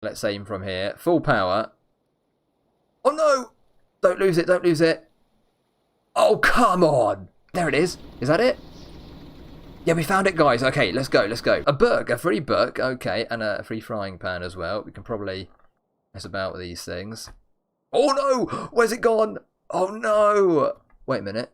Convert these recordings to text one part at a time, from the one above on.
Let's aim from here. Full power. Oh no! Don't lose it, don't lose it. Oh, come on! There it is. Is that it? Yeah, we found it, guys. Okay, let's go, let's go. A book, a free book. Okay, and a free frying pan as well. We can probably mess about with these things. Oh no! Where's it gone? Oh no! Wait a minute.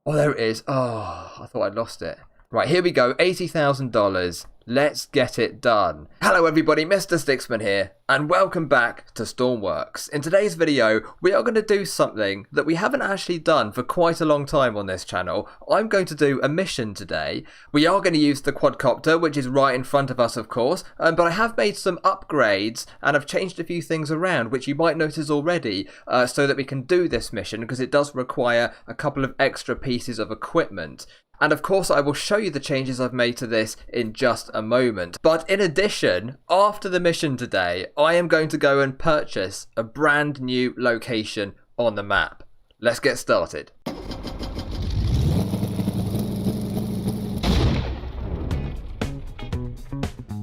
Oh, there it is. Oh, I thought I'd lost it. Right, here we go. $80,000. Let's get it done. Hello everybody, Mr. Sticksman here, and welcome back to Stormworks. In today's video, we are going to do something that we haven't actually done for quite a long time on this channel. I'm going to do a mission today. We are going to use the Quadcopter, which is right in front of us, of course, but I have made some upgrades, and I've changed a few things around, which you might notice already, so that we can do this mission, because it does require a couple of extra pieces of equipment. And of course I will show you the changes I've made to this in just a moment. But in addition, after the mission today, I am going to go and purchase a brand new location on the map. Let's get started.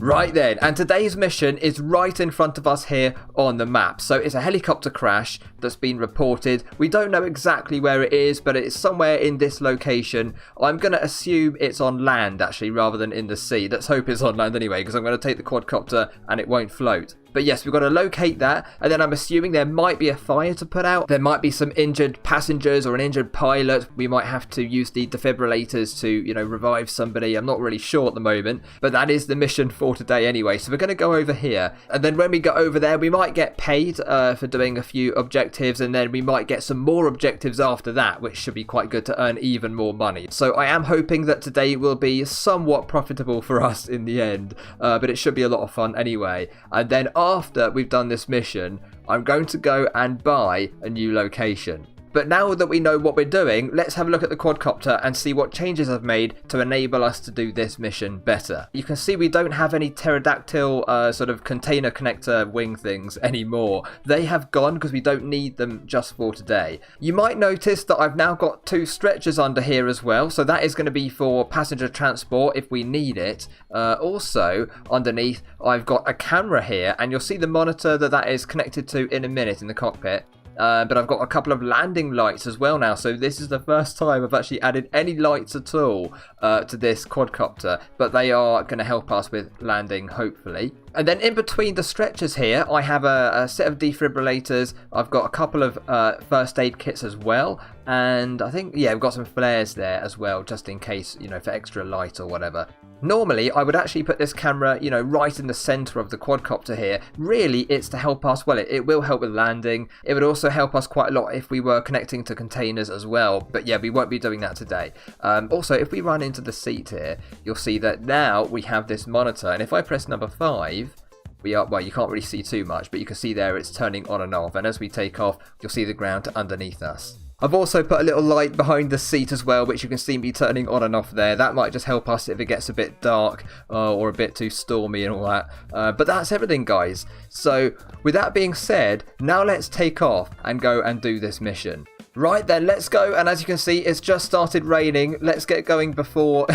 Right then, and today's mission is right in front of us here on the map. So it's a helicopter crash that's been reported. We don't know exactly where it is, but it's somewhere in this location. I'm going to assume it's on land actually rather than in the sea. Let's hope it's on land anyway, because I'm going to take the quadcopter and it won't float. But yes, we've got to locate that, and then I'm assuming there might be a fire to put out. There might be some injured passengers or an injured pilot. We might have to use the defibrillators to, revive somebody. I'm not really sure at the moment, but that is the mission for today anyway. So we're going to go over here, and then when we go over there, we might get paid for doing a few objectives, and then we might get some more objectives after that, which should be quite good to earn even more money. So I am hoping that today will be somewhat profitable for us in the end, but it should be a lot of fun anyway. And then after we've done this mission, I'm going to go and buy a new location. But now that we know what we're doing, let's have a look at the quadcopter and see what changes I've made to enable us to do this mission better. You can see we don't have any pterodactyl sort of container connector wing things anymore. They have gone because we don't need them just for today. You might notice that I've now got two stretchers under here as well, so that is going to be for passenger transport if we need it. Also, underneath, I've got a camera here, and you'll see the monitor that is connected to in a minute in the cockpit. But I've got a couple of landing lights as well now, so this is the first time I've actually added any lights at all to this quadcopter, but they are going to help us with landing, hopefully. And then in between the stretchers here, I have a set of defibrillators. I've got a couple of first aid kits as well, and I think, yeah, we've got some flares there as well, just in case, for extra light or whatever. Normally, I would actually put this camera, right in the center of the quadcopter here. Really, it's to help us, well, it will help with landing. It would also help us quite a lot if we were connecting to containers as well. But yeah, we won't be doing that today. Also, if we run into the seat here, you'll see that now we have this monitor. And if I press number 5, we are, well, you can't really see too much, but you can see there it's turning on and off. And as we take off, you'll see the ground underneath us. I've also put a little light behind the seat as well, which you can see me turning on and off there. That might just help us if it gets a bit dark or a bit too stormy and all that. But that's everything, guys. So with that being said, now let's take off and go and do this mission. Right then, let's go. And as you can see, it's just started raining. Let's get going before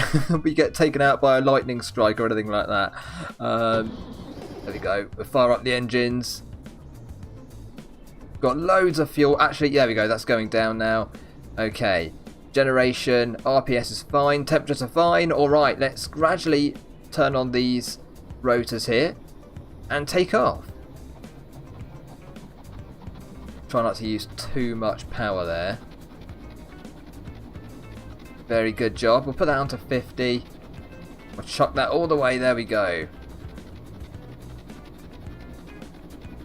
we get taken out by a lightning strike or anything like that. There we go. We'll fire up the engines. Got loads of fuel. Actually, there we go. That's going down now. Okay. Generation. RPS is fine. Temperatures are fine. Alright, let's gradually turn on these rotors here and take off. Try not to use too much power there. Very good job. We'll put that on to 50. We'll chuck that all the way. There we go.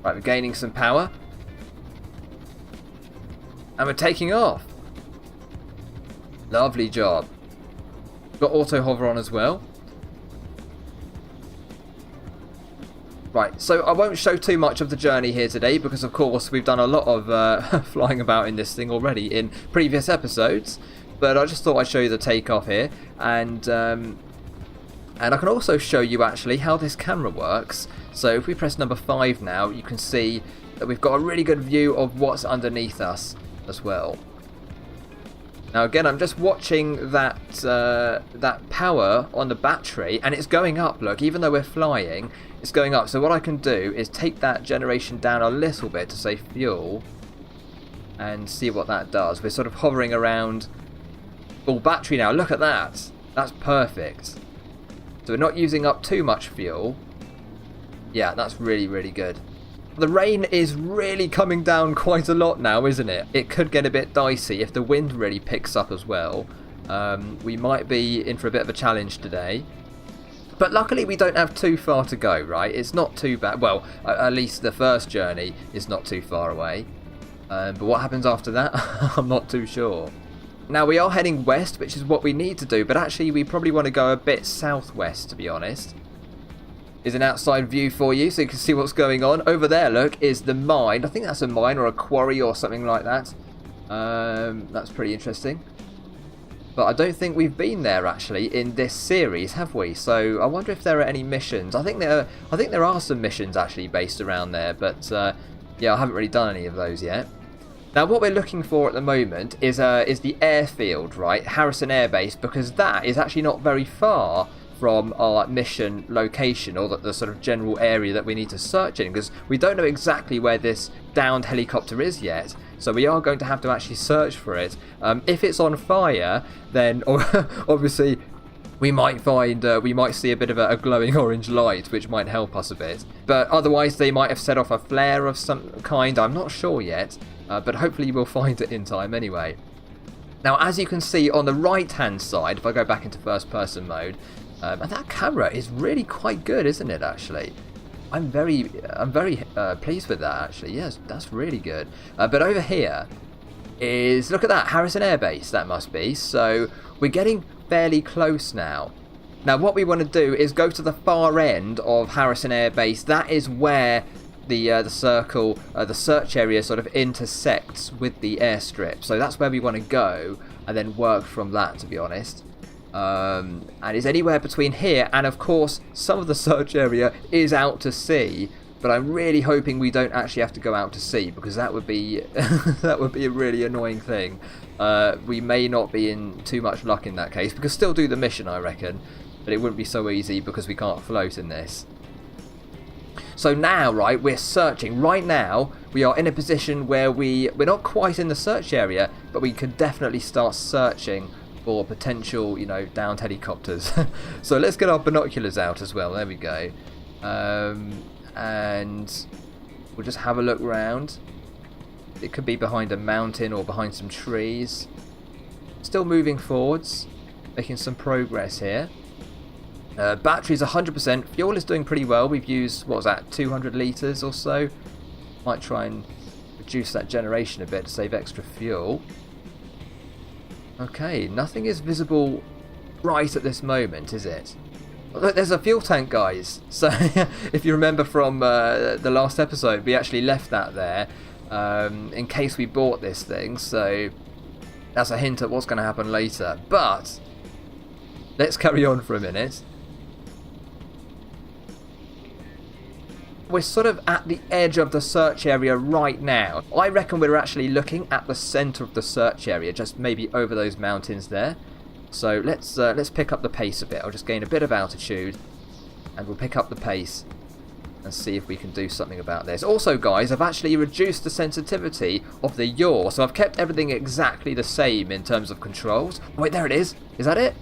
Right, we're gaining some power. And we're taking off. Lovely job. Got auto hover on as well. Right, so I won't show too much of the journey here today because of course we've done a lot of flying about in this thing already in previous episodes. But I just thought I'd show you the takeoff here, and I can also show you actually how this camera works. So if we press number 5 now, you can see that we've got a really good view of what's underneath us as well. Now again, I'm just watching that that power on the battery, and it's going up. Look, even though we're flying, it's going up. So what I can do is take that generation down a little bit to save fuel and see what that does. We're sort of hovering around full battery now. Look at that. That's perfect. So we're not using up too much fuel. Yeah, that's really, really good. The rain is really coming down quite a lot now, isn't it? It could get a bit dicey if the wind really picks up as well. We might be in for a bit of a challenge today. But luckily we don't have too far to go, right? It's not too bad. Well, at least the first journey is not too far away. But what happens after that? I'm not too sure. Now we are heading west, which is what we need to do. But actually we probably want to go a bit southwest, to be honest. Is an outside view for you so you can see what's going on. Over there, look, is the mine. I think that's a mine or a quarry or something like that. That's pretty interesting. But I don't think we've been there actually in this series, have we? So I wonder if there are any missions. I think there are some missions actually based around there, but yeah, I haven't really done any of those yet. Now what we're looking for at the moment is the airfield, right? Harrison Air Base, because that is actually not very far from our mission location, or the sort of general area that we need to search in, because we don't know exactly where this downed helicopter is yet. So we are going to have to actually search for it. If it's on fire, then obviously we might find we might see a bit of a glowing orange light, which might help us a bit. But otherwise, they might have set off a flare of some kind. I'm not sure yet, but hopefully we'll find it in time anyway. Now, as you can see on the right-hand side, if I go back into first-person mode, and that camera is really quite good, isn't it? Actually, I'm very pleased with that. Actually, yes, that's really good. But over here is, look at that, Harrison Air Base. That must be. So we're getting fairly close now. Now, what we want to do is go to the far end of Harrison Air Base. That is where the circle, the search area, sort of intersects with the airstrip. So that's where we want to go, and then work from that. To be honest. And it's anywhere between here and of course some of the search area is out to sea, but I'm really hoping we don't actually have to go out to sea, because that would be that would be a really annoying thing. We may not be in too much luck in that case. We could still do the mission, I reckon, but it wouldn't be so easy because we can't float in this. So now, right, we're searching. Right now, we are in a position where we're not quite in the search area, but we could definitely start searching for potential, you know, downed helicopters. So let's get our binoculars out as well. There we go. And we'll just have a look round. It could be behind a mountain or behind some trees. Still moving forwards, making some progress here. Battery's 100%. Fuel is doing pretty well. We've used, what was that, 200 litres or so. Might try and reduce that generation a bit to save extra fuel. Okay, nothing is visible right at this moment, is it? Look, there's a fuel tank, guys. So, if you remember from the last episode, we actually left that there in case we bought this thing. So, that's a hint at what's going to happen later. But, let's carry on for a minute. We're sort of at the edge of the search area right now. I reckon we're actually looking at the centre of the search area, just maybe over those mountains there. So let's pick up the pace a bit. I'll just gain a bit of altitude, and we'll pick up the pace and see if we can do something about this. Also, guys, I've actually reduced the sensitivity of the yaw, so I've kept everything exactly the same in terms of controls. Wait, there it is. Is that it?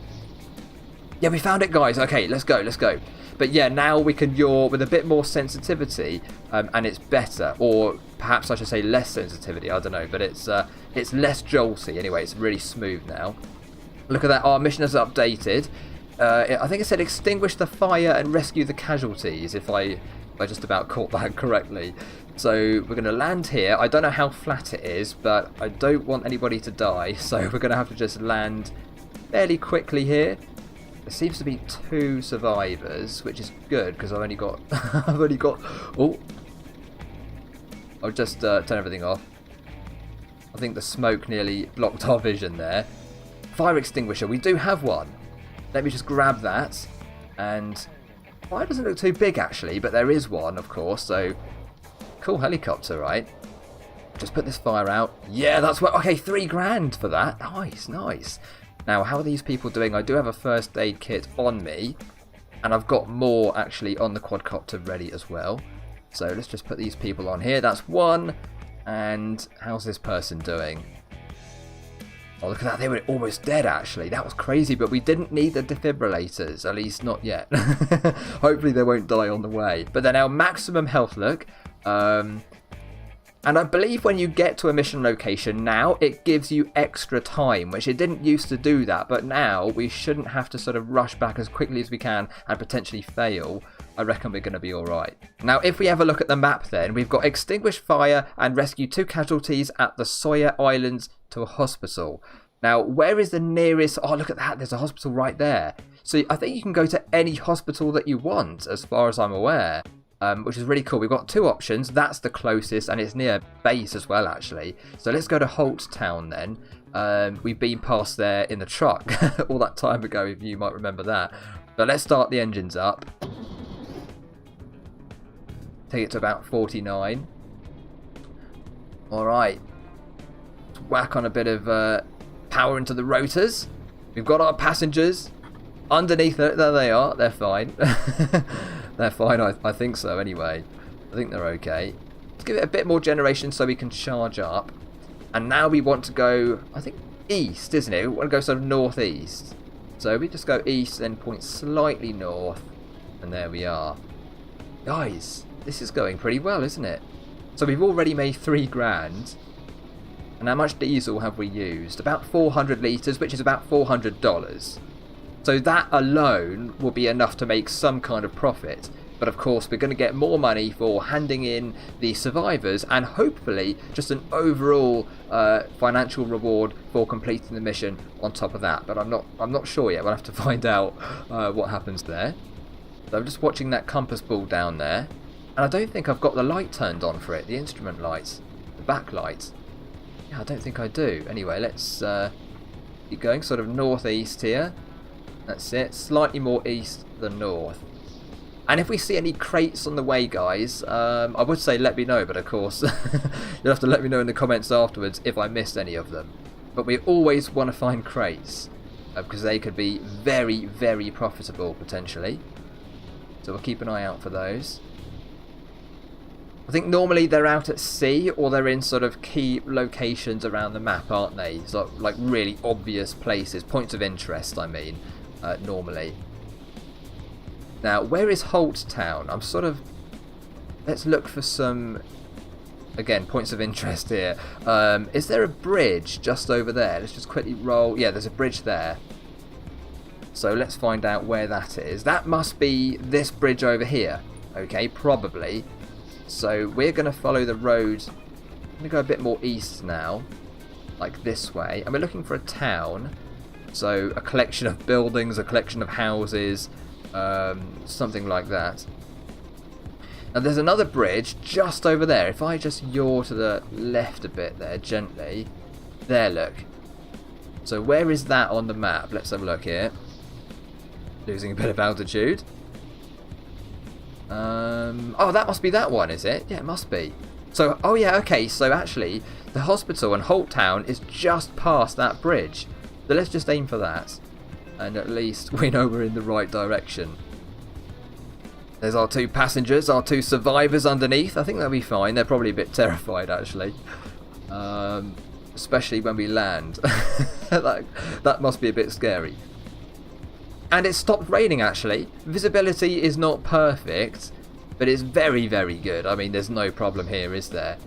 Yeah, we found it, guys. Okay, let's go, let's go. But yeah, now we can yaw with a bit more sensitivity, and it's better, or perhaps I should say less sensitivity. I don't know, but it's less jolty. Anyway, it's really smooth now. Look at that. Our mission has updated. I think it said extinguish the fire and rescue the casualties. If I just about caught that correctly. So we're going to land here. I don't know how flat it is, but I don't want anybody to die. So we're going to have to just land fairly quickly here. There seems to be 2 survivors, which is good because I've only got oh, I'll just turn everything off. I think the smoke nearly blocked our vision there. Fire extinguisher, we do have one. Let me just grab that. And fire doesn't look too big actually, but there is one, of course. So cool helicopter, right? Just put this fire out. Yeah, that's what. Okay, $3,000 for that. Nice, nice. Now, how are these people doing? I do have a first aid kit on me. And I've got more actually on the quadcopter ready as well. So let's just put these people on here. That's one. And how's this person doing? Oh, look at that. They were almost dead, actually. That was crazy, but we didn't need the defibrillators. At least not yet. Hopefully they won't die on the way. But then our maximum health look. And I believe when you get to a mission location now, it gives you extra time, which it didn't used to do that. But now we shouldn't have to sort of rush back as quickly as we can and potentially fail. I reckon we're going to be all right. Now, if we have a look at the map then, we've got extinguish fire and rescue 2 casualties at the Sawyer Islands to a hospital. Now, where is the nearest... Oh, look at that. There's a hospital right there. So I think you can go to any hospital that you want, as far as I'm aware. Which is really cool. We've got 2 options. That's the closest, and it's near base as well, actually. So let's go to Holt Town then. We've been past there in the truck all that time ago, if you might remember that. But let's start the engines up. Take it to about 49. Alright. Let's whack on a bit of power into the rotors. We've got our passengers underneath it. There they are. They're fine. They're fine, I think so anyway. I think they're okay. Let's give it a bit more generation so we can charge up. And now we want to go, I think, east, isn't it? We want to go sort of northeast. So we just go east, then point slightly north. And there we are. Guys, this is going pretty well, isn't it? So we've already made 3 grand. And how much diesel have we used? About 400 litres, which is about $400. So that alone will be enough to make some kind of profit. But of course, we're going to get more money for handing in the survivors and hopefully just an overall financial reward for completing the mission on top of that. But I'm not sure yet. We'll have to find out what happens there. So I'm just watching that compass ball down there. And I don't think I've got the light turned on for it, the instrument lights, the backlight. Yeah, I don't think I do. Anyway, let's keep going sort of northeast here. That's it, slightly more east than north. And if we see any crates on the way, guys, I would say let me know, but of course you'll have to let me know in the comments afterwards if I missed any of them. But we always want to find crates because they could be very, very profitable potentially. So we'll keep an eye out for those. I think normally they're out at sea or they're in sort of key locations around the map, aren't they? So like really obvious places, points of interest, I mean. Normally. Now, where is Holt Town? I'm sort of... Let's look for some, again, points of interest here. Is there a bridge just over there? Let's just quickly roll. Yeah, there's a bridge there. So let's find out where that is. That must be this bridge over here. Okay, probably. So we're going to follow the road. I'm going to go a bit more east now. Like this way. And we're looking for a town. So a collection of buildings, a collection of houses, something like that. Now there's another bridge just over there. If I just yaw to the left a bit there, gently. There, look. So where is that on the map? Let's have a look here. Losing a bit of altitude. Oh, that must be that one, is it? Yeah, it must be. So, oh yeah, okay. So actually, the hospital in Holt Town is just past that bridge. So let's just aim for that. And at least we know we're in the right direction. There's our 2 passengers, our 2 survivors underneath. I think they'll be fine. They're probably a bit terrified, actually. Especially when we land. that must be a bit scary. And it stopped raining, actually. Visibility is not perfect, but it's very, very good. I mean, there's no problem here, is there?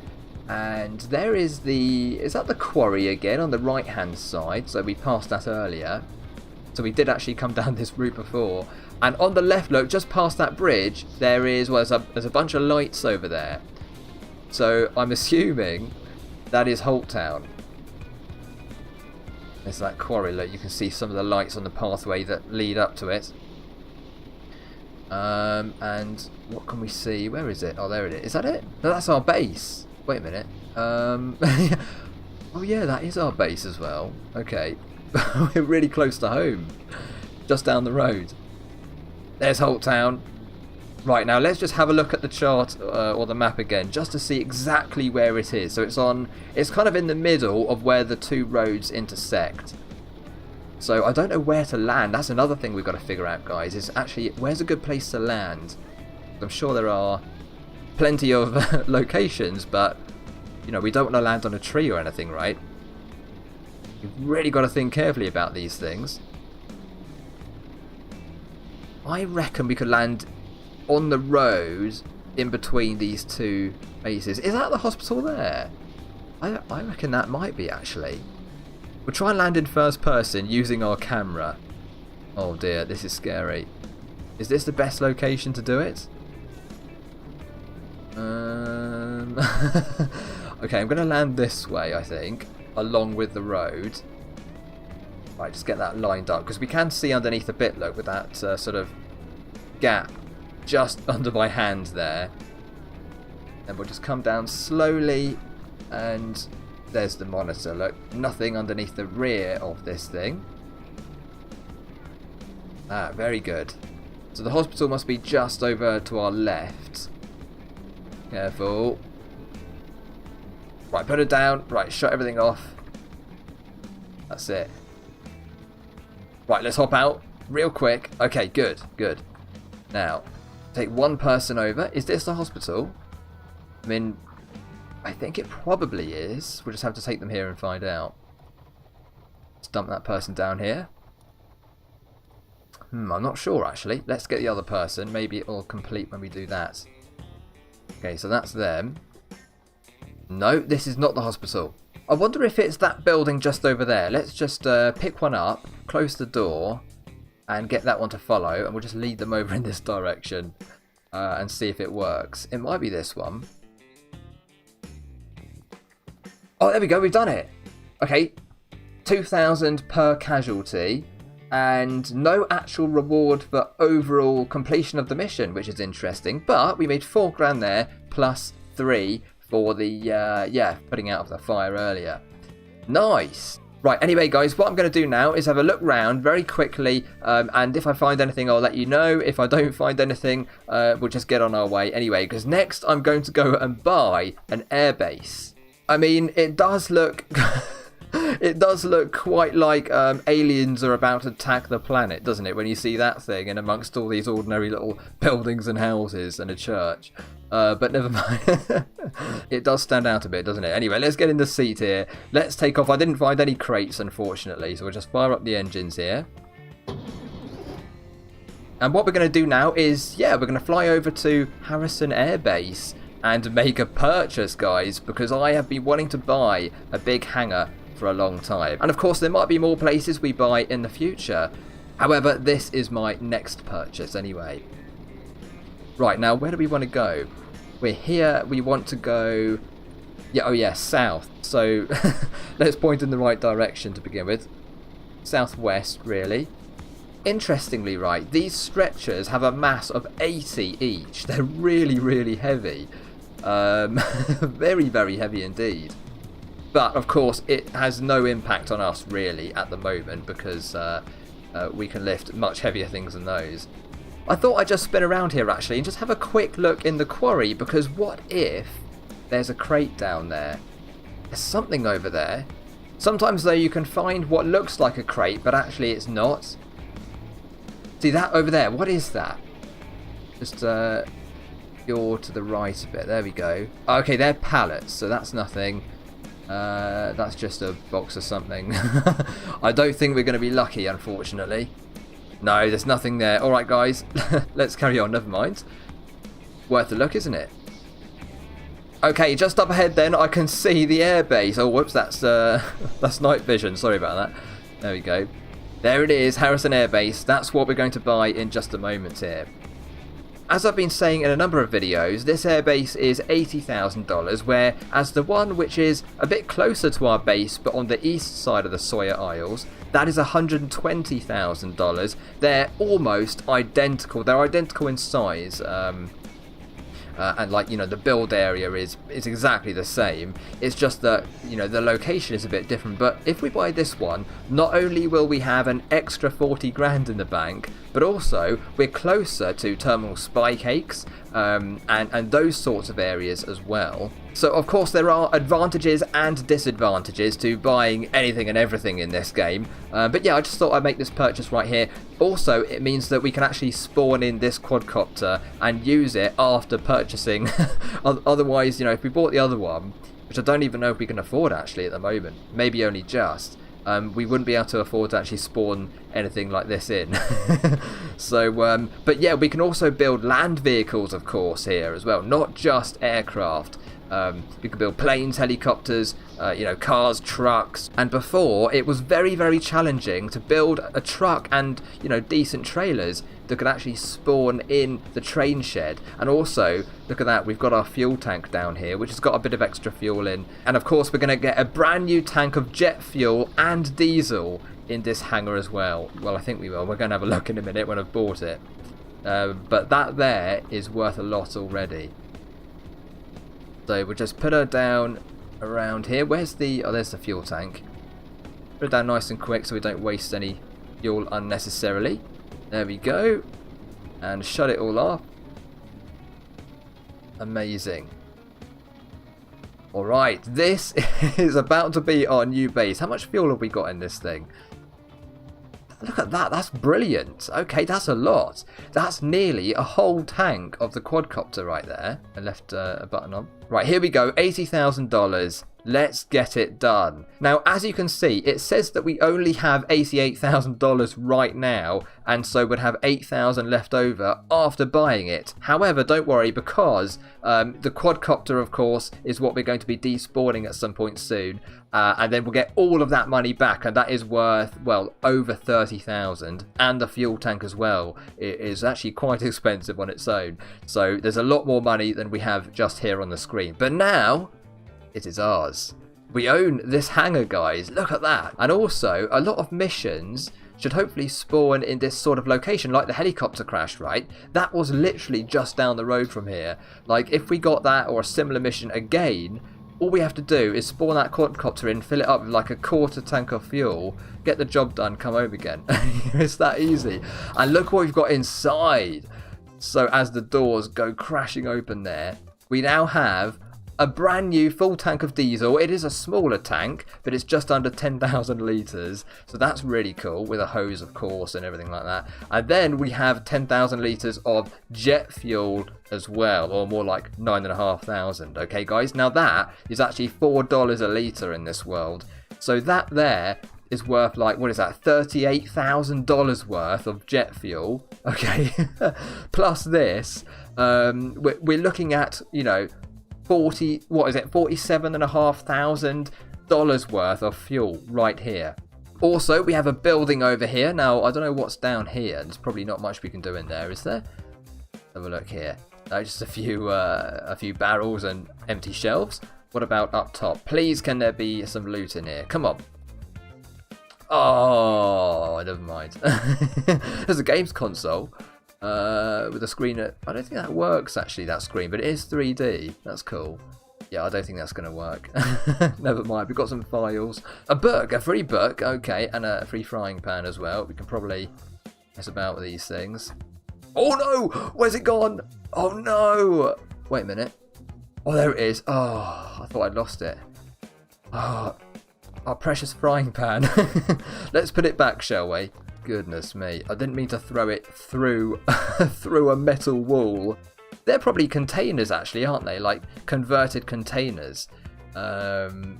And there is the... Is that the quarry again on the right-hand side? So we passed that earlier. So we did actually come down this route before. And on the left, look, just past that bridge, there is... Well, there's a bunch of lights over there. So I'm assuming that is Holt Town. There's that quarry, look. You can see some of the lights on the pathway that lead up to it. And what can we see? Where is it? Oh, there it is. Is that it? No, that's our base. Wait a minute. Oh yeah, that is our base as well. Okay. We're really close to home. Just down the road. There's Holt Town. Right, now let's just have a look at the chart or the map again, just to see exactly where it is. So it's kind of in the middle of where the 2 roads intersect. So I don't know where to land. That's another thing we've got to figure out, guys, is actually where's a good place to land? I'm sure there are plenty of locations, but, you know, we don't want to land on a tree or anything, right? You've really got to think carefully about these things. I reckon we could land on the road in between these two bases. Is that the hospital there? I reckon that might be, actually. We'll try and land in first person using our camera. Oh dear, this is scary. Is this the best location to do it? Okay, I'm going to land this way, I think, along with the road. Right, just get that lined up, because we can see underneath a bit, look, with that sort of gap just under my hand there. And we'll just come down slowly, and there's the monitor, look, nothing underneath the rear of this thing. Ah, very good. So the hospital must be just over to our left. Careful. Right, put it down. Right, shut everything off. That's it. Right, let's hop out real quick. Okay, good, good. Now, take one person over. Is this the hospital? I mean, I think it probably is. We'll just have to take them here and find out. Let's dump that person down here. I'm not sure, actually. Let's get the other person. Maybe it'll complete when we do that. Okay, so that's them. No, this is not the hospital. I wonder if it's that building just over there. Let's just pick one up, close the door, and get that one to follow. And we'll just lead them over in this direction and see if it works. It might be this one. Oh, there we go. We've done it. Okay, 2,000 per casualty. And no actual reward for overall completion of the mission, which is interesting. But we made 4 grand there, plus 3 for the, putting out of the fire earlier. Nice! Right, anyway, guys, what I'm going to do now is have a look round very quickly. And if I find anything, I'll let you know. If I don't find anything, we'll just get on our way anyway. Because next, I'm going to go and buy an airbase. I mean, it does look... It does look quite like aliens are about to attack the planet, doesn't it? When you see that thing and amongst all these ordinary little buildings and houses and a church. But never mind. It does stand out a bit, doesn't it? Anyway, let's get in the seat here. Let's take off. I didn't find any crates, unfortunately. So we'll just fire up the engines here. And what we're going to do now is, we're going to fly over to Harrison Air Base and make a purchase, guys. Because I have been wanting to buy a big hangar for a long time. And of course there might be more places we buy in the future. However, this is my next purchase anyway. Right, now where do we want to go? We're here, we want to go south. So let's point in the right direction to begin with. Southwest, really. Interestingly, right, these stretchers have a mass of 80 each. They're really, really heavy. Very, very heavy indeed. But, of course, it has no impact on us, really, at the moment, because we can lift much heavier things than those. I thought I'd just spin around here, actually, and just have a quick look in the quarry, because what if there's a crate down there? There's something over there. Sometimes, though, you can find what looks like a crate, but actually it's not. See that over there? What is that? Just you're to the right a bit. There we go. Okay, they're pallets, so that's nothing. That's just a box or something. I don't think we're going to be lucky, unfortunately. No, there's nothing there. Alright, guys. Let's carry on. Never mind. Worth a look, isn't it? Okay, just up ahead then, I can see the airbase. Oh, whoops, that's night vision. Sorry about that. There we go. There it is, Harrison Air Base. That's what we're going to buy in just a moment here. As I've been saying in a number of videos, this airbase is $80,000, whereas the one which is a bit closer to our base but on the east side of the Sawyer Isles, that is $120,000. They're almost identical. They're identical in size. and like, you know, the build area is exactly the same. It's just that, you know, the location is a bit different. But if we buy this one, not only will we have an extra 40 grand in the bank, but also we're closer to terminal spy cakes and those sorts of areas as well. So of course there are advantages and disadvantages to buying anything and everything in this game, but yeah, I just thought I'd make this purchase right here. Also, it means that we can actually spawn in this quadcopter and use it after purchasing. Otherwise, you know, if we bought the other one, which I don't even know if we can afford actually at the moment, maybe only just, we wouldn't be able to afford to actually spawn anything like this in. So, but yeah, we can also build land vehicles, of course, here as well, not just aircraft. We can build planes, helicopters, you know, cars, trucks. And before, it was very, very challenging to build a truck and, you know, decent trailers that could actually spawn in the train shed. And also, look at that, we've got our fuel tank down here, which has got a bit of extra fuel in. And of course, we're going to get a brand new tank of jet fuel and diesel in this hangar as well. Well, I think we will. We're going to have a look in a minute when I've bought it. But that there is worth a lot already. So we'll just put her down around here. Where's the... oh, there's the fuel tank. Put it down nice and quick so we don't waste any fuel unnecessarily. There we go. And shut it all off. Amazing. Alright, this is about to be our new base. How much fuel have we got in this thing? Look at that, that's brilliant. Okay, that's a lot. That's nearly a whole tank of the quadcopter right there. I left a button on. Right, here we go, $80,000. Let's get it done. Now, as you can see, it says that we only have $88,000 right now, and so would have $8,000 left over after buying it. However, don't worry, because the quadcopter, of course, is what we're going to be despawning at some point soon, and then we'll get all of that money back, and that is worth, well, over $30,000, and the fuel tank as well. It is actually quite expensive on its own, so there's a lot more money than we have just here on the screen. But now it is ours. We own this hangar, guys. Look at that. And also, a lot of missions should hopefully spawn in this sort of location, like the helicopter crash, right? That was literally just down the road from here. Like, if we got that or a similar mission again, all we have to do is spawn that quadcopter in, fill it up with like a quarter tank of fuel, get the job done, come home again. It's that easy. And look what we've got inside. So as the doors go crashing open there, we now have a brand new full tank of diesel. It is a smaller tank, but it's just under 10,000 litres. So that's really cool, with a hose, of course, and everything like that. And then we have 10,000 litres of jet fuel as well, or more like 9,500. Okay, guys? Now that is actually $4 a litre in this world. So that there is worth, like, what is that, $38,000 worth of jet fuel. Okay, plus this, we're looking at, you know, $47,500 worth of fuel right here. Also, we have a building over here. Now, I don't know what's down here. There's probably not much we can do in there, is there? Have a look here. No, just a few barrels and empty shelves. What about up top? Please, can there be some loot in here? Come on. Oh, never mind. There's a games console. With a screen. I don't think that works actually, that screen, but it is 3D. That's cool. Yeah, I don't think that's going to work. Never mind, we've got some files. A book, a free book, okay, and a free frying pan as well. We can probably mess about with these things. Oh no! Where's it gone? Oh no! Wait a minute. Oh, there it is. Oh, I thought I'd lost it. Oh, our precious frying pan. Let's put it back, shall we? Goodness me, I didn't mean to throw it through through a metal wall. They're probably containers actually, aren't they? Like converted containers. Anyway,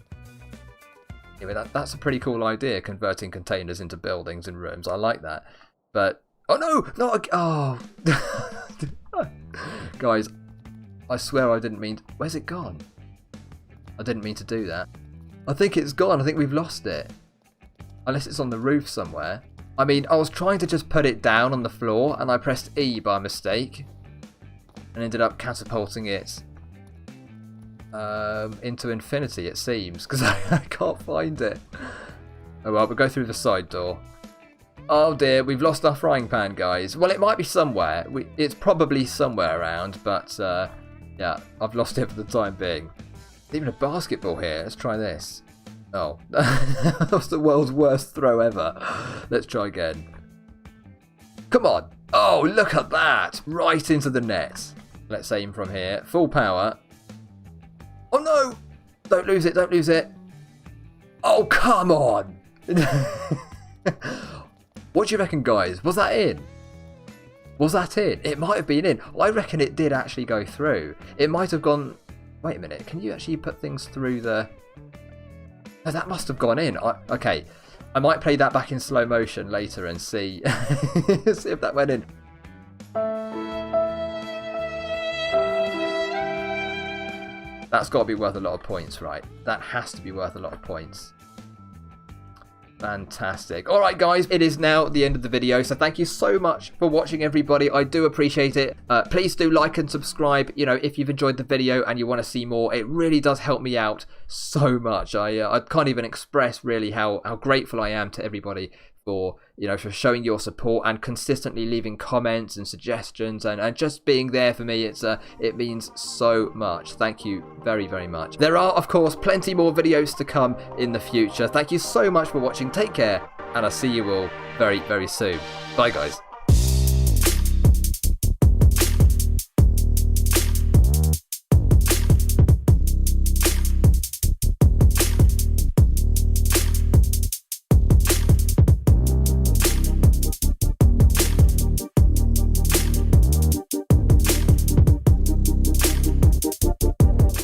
that's a pretty cool idea, converting containers into buildings and rooms. I like that. But, oh no, not oh. Guys, I swear I didn't mean to, where's it gone? I didn't mean to do that. I think it's gone, I think we've lost it. Unless it's on the roof somewhere. I mean, I was trying to just put it down on the floor and I pressed E by mistake and ended up catapulting it into infinity, it seems, because I can't find it. Oh well, we'll go through the side door. Oh dear, we've lost our frying pan, guys. Well, it might be somewhere. It's probably somewhere around, but yeah, Yeah, I've lost it for the time being. There's even a basketball here. Let's try this. Oh, that was the world's worst throw ever. Let's try again. Come on. Oh, look at that. Right into the net. Let's aim from here. Full power. Oh, no. Don't lose it. Don't lose it. Oh, come on. What do you reckon, guys? Was that in? Was that in? It might have been in. I reckon it did actually go through. It might have gone... Wait a minute. Can you actually put things through the... Oh, that must have gone in. Okay. I might play that back in slow motion later and see, see if that went in. That's got to be worth a lot of points, right? That has to be worth a lot of points. Fantastic. Alright guys, it is now the end of the video, so thank you so much for watching, everybody. I do appreciate it. Please do like and subscribe, you know, if you've enjoyed the video and you want to see more. It really does help me out so much. I can't even express really how grateful I am to everybody for, you know, for showing your support and consistently leaving comments and suggestions and just being there for me. It means so much. Thank you very, very much. There are, of course, plenty more videos to come in the future. Thank you so much for watching. Take care, and I'll see you all very, very soon. Bye, guys.